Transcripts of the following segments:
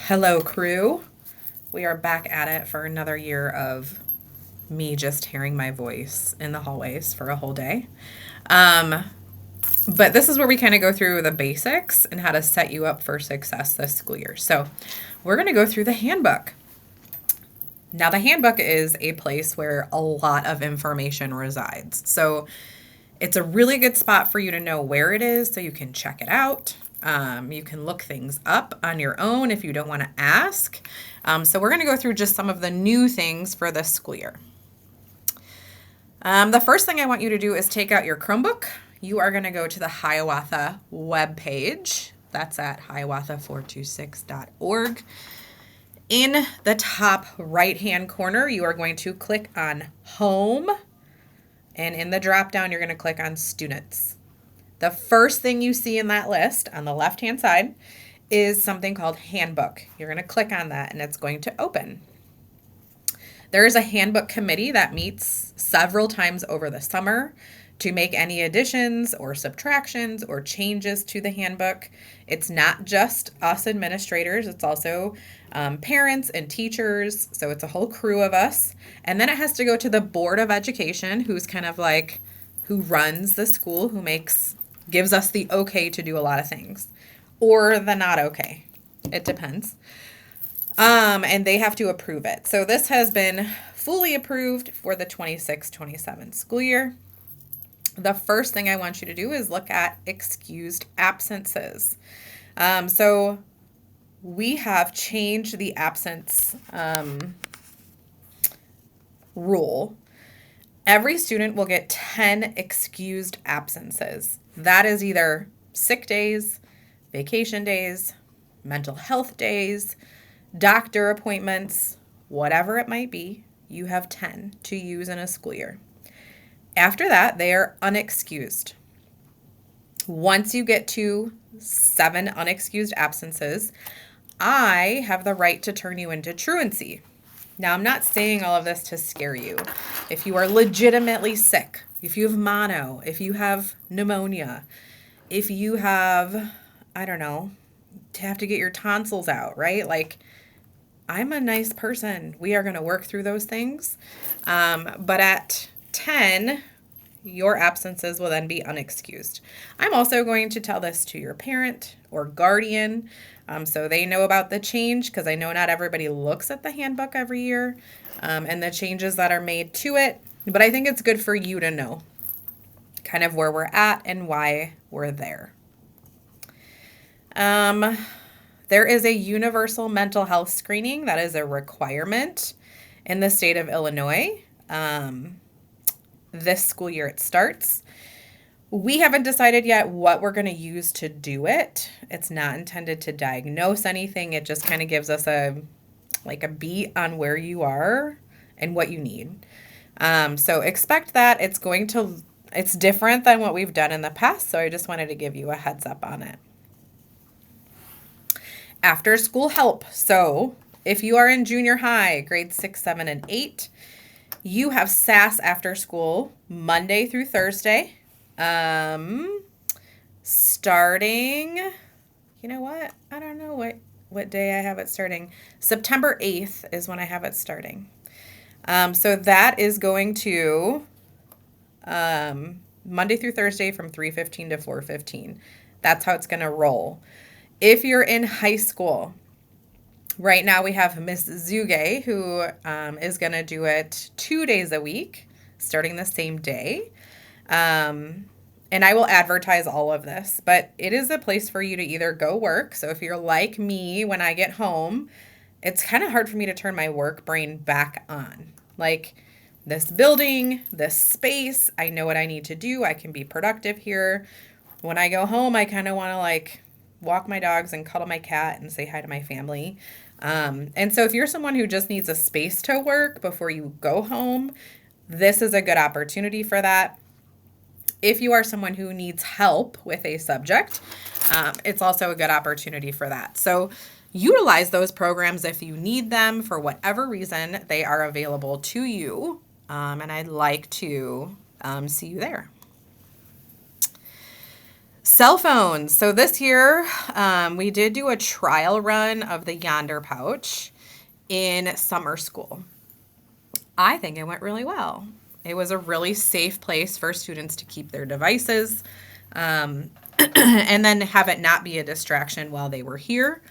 Hello, crew. We are back at it for another year of me just hearing my voice in the hallways for a whole day. Um, but this is where we kind of go through the basics and how to set you up for success this school year. So, we're going to go through the handbook. Now, the handbook is a place where a lot of information resides. So, it's a really good spot for you to know where it is so you can check it out. You can look things up on your own if you don't want to ask. So we're going to go through just some of the new things for this school year. The first thing I want you to do is take out your Chromebook. You are going to go to the Hiawatha webpage. That's at hiawatha426.org. In the top right-hand corner, you are going to click on Home. And in the drop-down, you're going to click on Students. The first thing you see in that list on the left-hand side is something called Handbook. You're going to click on that, and it's going to open. There is a Handbook committee that meets several times over the summer to make any additions or subtractions or changes to the handbook. It's not just us administrators. It's also parents and teachers. So it's a whole crew of us. And then it has to go to the Board of Education, who's kind of like who runs the school, gives us the okay to do a lot of things, or the not okay. It depends. And they have to approve it. So this has been fully approved for the 26-27 school year. The first thing I want you to do is look at excused absences. So we have changed the absence rule. Every student will get 10 excused absences. That is either sick days, vacation days, mental health days, doctor appointments, whatever it might be. You have 10 to use in a school year. After that, they are unexcused. Once you get to 7 unexcused absences, I have the right to turn you into truancy. Now, I'm not saying all of this to scare you. If you are legitimately sick, if you have mono, if you have pneumonia, if you have, I don't know, to have to get your tonsils out, right? Like, I'm a nice person. We are going to work through those things. But at 10, your absences will then be unexcused. I'm also going to tell this to your parent or guardian so they know about the change, because I know not everybody looks at the handbook every year and the changes that are made to it. But I think it's good for you to know kind of where we're at and why we're there. There is a universal mental health screening that is a requirement in the state of Illinois. This school year it starts. We haven't decided yet what we're going to use to do it. It's not intended to diagnose anything. It just kind of gives us a beat on where you are and what you need. So expect that. It's different than what we've done in the past. So I just wanted to give you a heads up on it. After school help. So if you are in junior high, grades 6, 7, and 8, you have SAS after school Monday through Thursday. Starting, you know what? I don't know what day I have it starting. September 8th is when I have it starting. So that is going to Monday through Thursday from 3:15 to 4:15. That's how it's going to roll. If you're in high school, right now we have Miss Zuge, who is going to do it 2 days a week, starting the same day. And I will advertise all of this, but it is a place for you to either go work. So if you're like me, when I get home, it's kind of hard for me to turn my work brain back on. Like, this building, this space, I know what I need to do. I can be productive here. When I go home, I kind of want to walk my dogs and cuddle my cat and say hi to my family. And so if you're someone who just needs a space to work before you go home, this is a good opportunity for that. If you are someone who needs help with a subject, it's also a good opportunity for that. So utilize those programs if you need them for whatever reason. They are available to you, and I'd like to see you there. Cell phones. So this year, we did do a trial run of the Yonder pouch in summer school. I think it went really well. It was a really safe place for students to keep their devices, and then have it not be a distraction while they were here.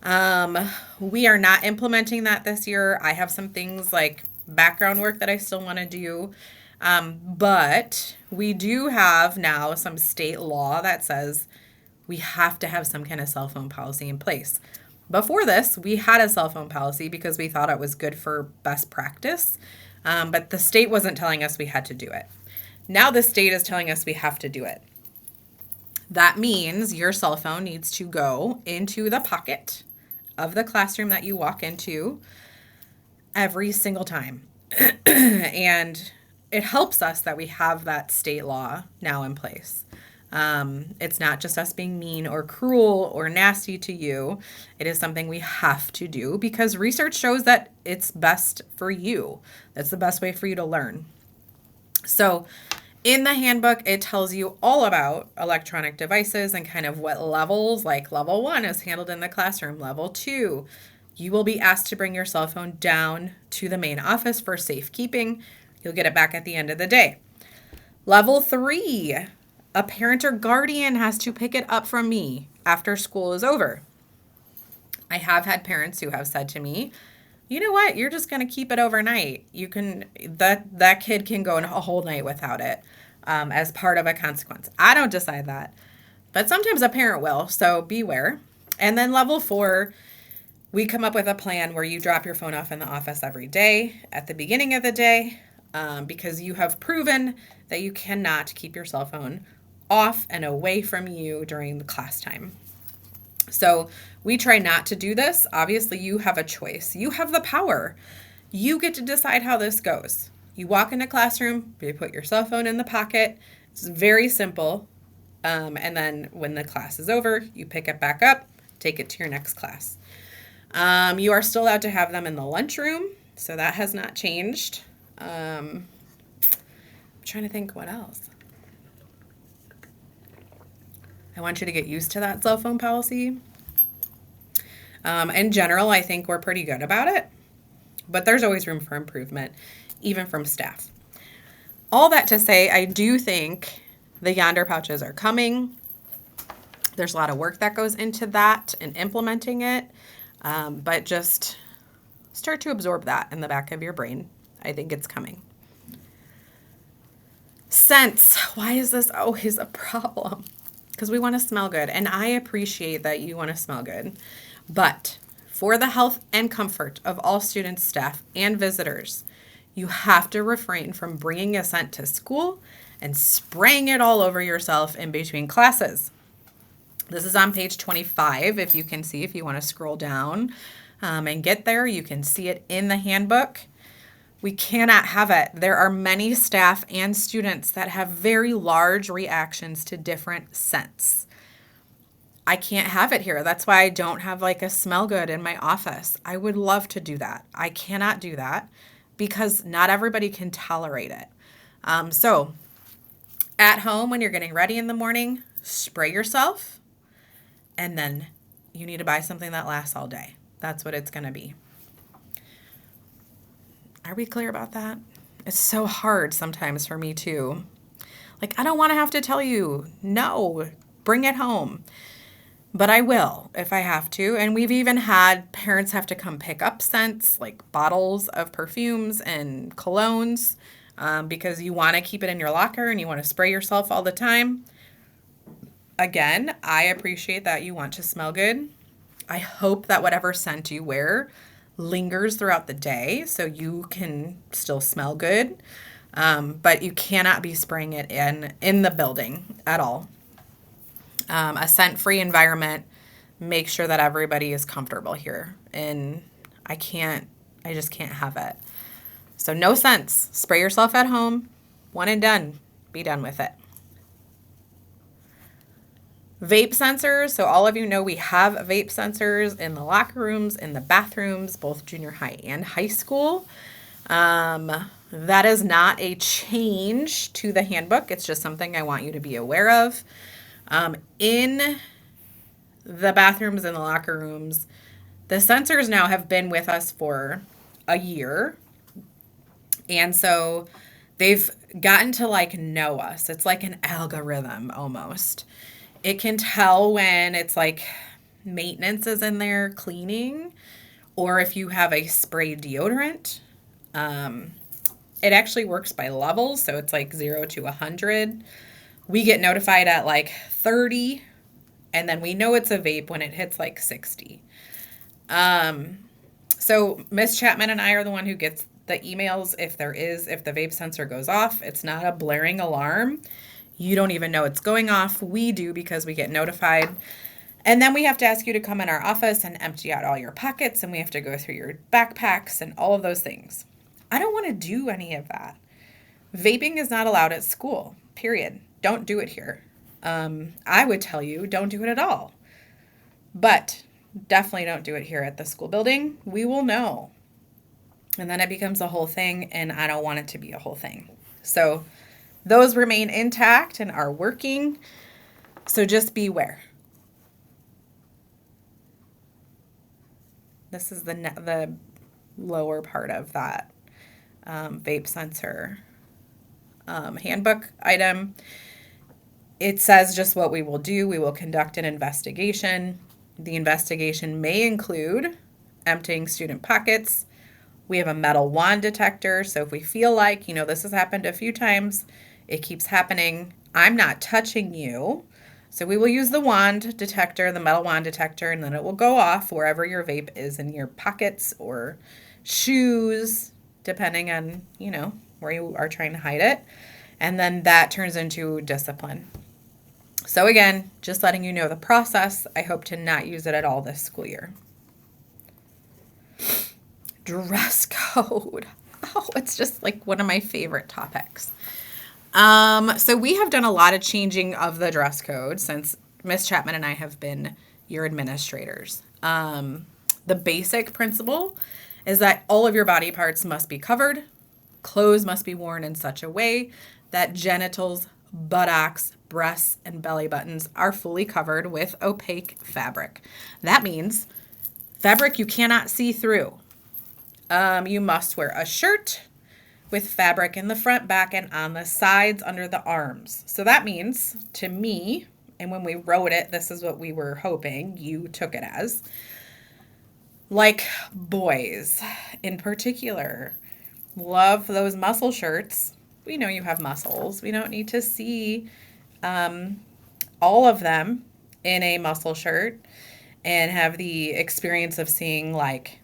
We are not implementing that this year. I have some things like background work that I still want to do. But we do have now some state law that says we have to have some kind of cell phone policy in place. Before this, we had a cell phone policy because we thought it was good for best practice, but the state wasn't telling us we had to do it. Now the state is telling us we have to do it. That means your cell phone needs to go into the pocket of the classroom that you walk into every single time. And it helps us that we have that state law now in place. It's not just us being mean or cruel or nasty to you. It is something we have to do because research shows that it's best for you. That's the best way for you to learn. So in the handbook, it tells you all about electronic devices and kind of what levels, like level 1 is handled in the classroom. Level 2, you will be asked to bring your cell phone down to the main office for safekeeping. You'll get it back at the end of the day. Level 3, a parent or guardian has to pick it up from me after school is over. I have had parents who have said to me, you know what, you're just going to keep it overnight. That kid can go a whole night without it as part of a consequence. I don't decide that, but sometimes a parent will, so beware. And then level 4, we come up with a plan where you drop your phone off in the office every day at the beginning of the day because you have proven that you cannot keep your cell phone off and away from you during the class time. So we try not to do this. Obviously, you have a choice. You have the power. You get to decide how this goes. You walk in a classroom, you put your cell phone in the pocket. It's very simple. And then when the class is over, you pick it back up, take it to your next class. You are still allowed to have them in the lunchroom, so that has not changed. I'm trying to think what else. I want you to get used to that cell phone policy. In general, I think we're pretty good about it, but there's always room for improvement, even from staff. All that to say, I do think the Yonder pouches are coming. There's a lot of work that goes into that and implementing it, but just start to absorb that in the back of your brain. I think it's coming. Scents. Why is this always a problem? Because we want to smell good, and I appreciate that you want to smell good. But for the health and comfort of all students, staff, and visitors, you have to refrain from bringing a scent to school and spraying it all over yourself in between classes. This is on page 25, if you can see, if you want to scroll down and get there, you can see it in the handbook. We cannot have it. There are many staff and students that have very large reactions to different scents. I can't have it here. That's why I don't have like a smell good in my office. I would love to do that. I cannot do that because not everybody can tolerate it. So at home, when you're getting ready in the morning, spray yourself, and then you need to buy something that lasts all day. That's what it's going to be. Are we clear about that? It's so hard sometimes for me too. Like, I don't want to have to tell you, no, bring it home. But I will if I have to. And we've even had parents have to come pick up scents, like bottles of perfumes and colognes, because you want to keep it in your locker and you want to spray yourself all the time. Again, I appreciate that you want to smell good. I hope that whatever scent you wear lingers throughout the day so you can still smell good. But you cannot be spraying it in the building at all. A scent-free environment, make sure that everybody is comfortable here. And I just can't have it. So no scents. Spray yourself at home. One and done. Be done with it. Vape sensors. So all of you know we have vape sensors in the locker rooms, in the bathrooms, both junior high and high school. That is not a change to the handbook. It's just something I want you to be aware of. In the bathrooms and the locker rooms, the sensors now have been with us for a year. And so they've gotten to like know us. It's like an algorithm almost. It can tell when it's like maintenance is in there cleaning, or if you have a spray deodorant. It actually works by levels. So it's like 0 to 100. We get notified at like 30, and then we know it's a vape when it hits like 60. So Miss Chapman and I are the one who gets the emails if the vape sensor goes off. It's not a blaring alarm. You don't even know it's going off. We do because we get notified. And then we have to ask you to come in our office and empty out all your pockets, and we have to go through your backpacks and all of those things. I don't want to do any of that. Vaping is not allowed at school, period. Don't do it here. I would tell you, don't do it at all. But definitely don't do it here at the school building. We will know. And then it becomes a whole thing, and I don't want it to be a whole thing. So those remain intact and are working. So just beware. This is the lower part of that vape sensor handbook item. It says just what we will do. We will conduct an investigation. The investigation may include emptying student pockets. We have a metal wand detector. So if we feel like, this has happened a few times, it keeps happening, I'm not touching you. So we will use the wand detector, the metal wand detector, and then it will go off wherever your vape is in your pockets or shoes, depending on, where you are trying to hide it. And then that turns into discipline. So again, just letting you know the process. I hope to not use it at all this school year. Dress code. Oh, it's just like one of my favorite topics. So we have done a lot of changing of the dress code since Miss Chapman and I have been your administrators. The basic principle is that all of your body parts must be covered. Clothes must be worn in such a way that genitals, buttocks, breasts, and belly buttons are fully covered with opaque fabric. That means fabric you cannot see through. You must wear a shirt with fabric in the front, back, and on the sides under the arms. So that means, to me, and when we wrote it, this is what we were hoping you took it as, like boys in particular love those muscle shirts. We know you have muscles. We don't need to see all of them in a muscle shirt and have the experience of seeing like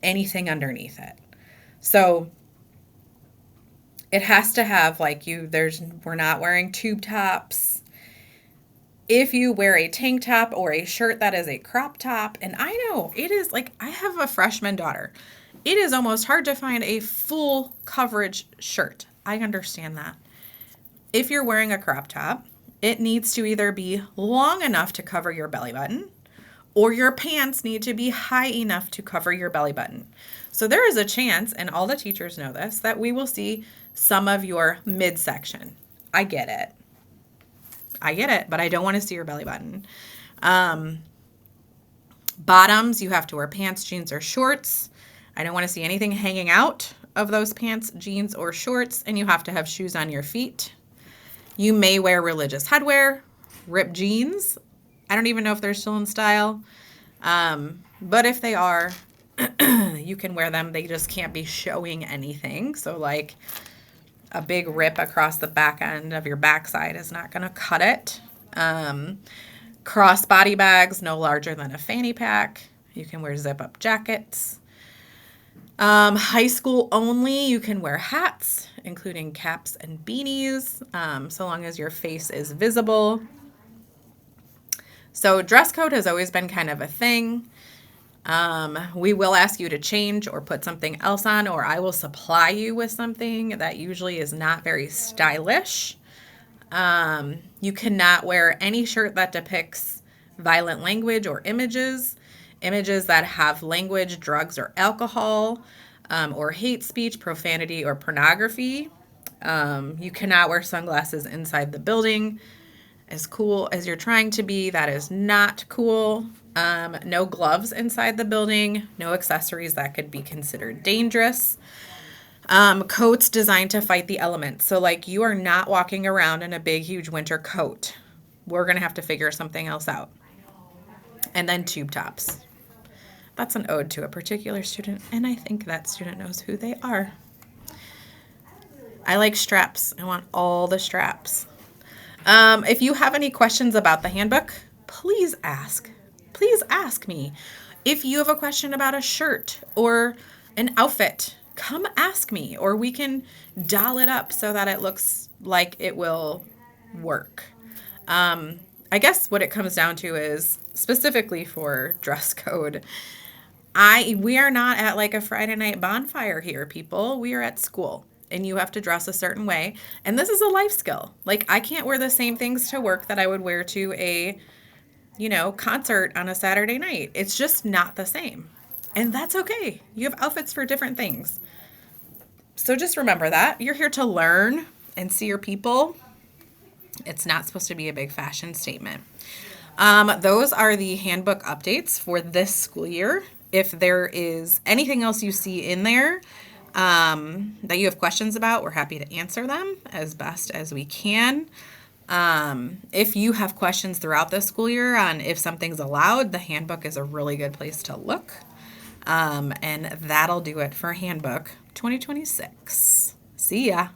anything underneath it. So it has to have we're not wearing tube tops. If you wear a tank top or a shirt that is a crop top, and I know it is I have a freshman daughter. It is almost hard to find a full coverage shirt. I understand that. If you're wearing a crop top, it needs to either be long enough to cover your belly button, or your pants need to be high enough to cover your belly button. So there is a chance, and all the teachers know this, that we will see some of your midsection. I get it, but I don't want to see your belly button. Bottoms, you have to wear pants, jeans, or shorts. I don't want to see anything hanging out of those pants, jeans, or shorts, and you have to have shoes on your feet. You may wear religious headwear, ripped jeans. I don't even know if they're still in style, but if they are, you can wear them. They just can't be showing anything. So like a big rip across the back end of your backside is not going to cut it. Crossbody bags, no larger than a fanny pack. You can wear zip-up jackets. High school only, you can wear hats, including caps and beanies, so long as your face is visible. So dress code has always been kind of a thing. We will ask you to change or put something else on, or I will supply you with something that usually is not very stylish. You cannot wear any shirt that depicts violent language or images that have language, drugs, or alcohol, or hate speech, profanity, or pornography. You cannot wear sunglasses inside the building. as cool as you're trying to be, that is not cool. No gloves inside the building, no accessories that could be considered dangerous. Coats designed to fight the elements. So, like, you are not walking around in a big, huge winter coat. We're going to have to figure something else out. And then tube tops. That's an ode to a particular student, and I think that student knows who they are. I like straps. I want all the straps. If you have any questions about the handbook, please ask. Please ask me. If you have a question about a shirt or an outfit, come ask me, or we can doll it up so that it looks like it will work. I guess what it comes down to is, specifically for dress code, we are not at like a Friday night bonfire here, people. We are at school, and you have to dress a certain way. And this is a life skill. Like, I can't wear the same things to work that I would wear to a, concert on a Saturday night. It's just not the same. And that's okay. You have outfits for different things. So just remember that. You're here to learn and see your people. It's not supposed to be a big fashion statement. Those are the handbook updates for this school year. If there is anything else you see in there that you have questions about, we're happy to answer them as best as we can. If you have questions throughout the school year on if something's allowed, the handbook is a really good place to look. And that'll do it for Handbook 2026. See ya.